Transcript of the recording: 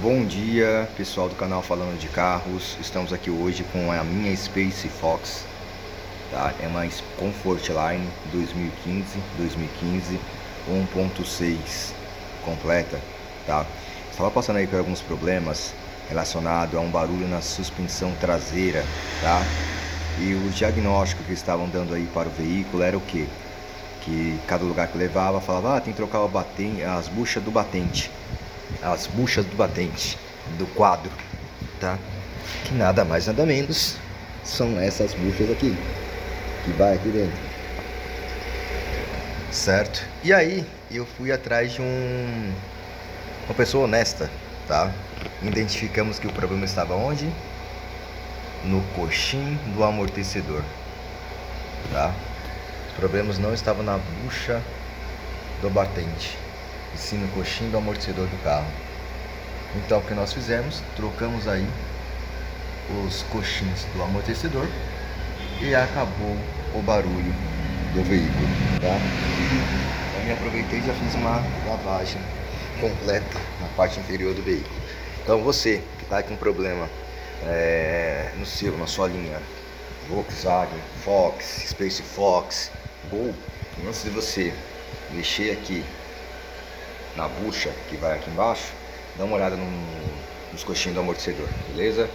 Bom dia, pessoal do canal Falando de Carros. Estamos aqui hoje com a minha Space Fox, tá? É uma Comfortline 2015 1.6 completa, tá? Estava passando aí por alguns problemas relacionados a um barulho na suspensão traseira, tá? E o diagnóstico que estavam dando aí para o veículo era o quê? Que cada lugar que levava falava, tem que trocar as buchas do batente. As buchas do batente, do quadro, tá? Que nada mais nada menos são essas buchas aqui, que vai aqui dentro, certo? E aí eu fui atrás de uma pessoa honesta, tá? Identificamos que o problema estava onde? No coxim do amortecedor, tá? Os problemas não estavam na bucha do batente, e sim no coxim do amortecedor do carro. Então o que nós fizemos? Trocamos aí os coxins do amortecedor e acabou o barulho do veículo, tá? Também aproveitei e já fiz uma lavagem completa na parte inferior do veículo. Então você que está com problema na sua linha Volkswagen, Fox, Space Fox, Gol, antes de você mexer aqui na bucha que vai aqui embaixo, dá uma olhada nos coxinhos do amortecedor, beleza?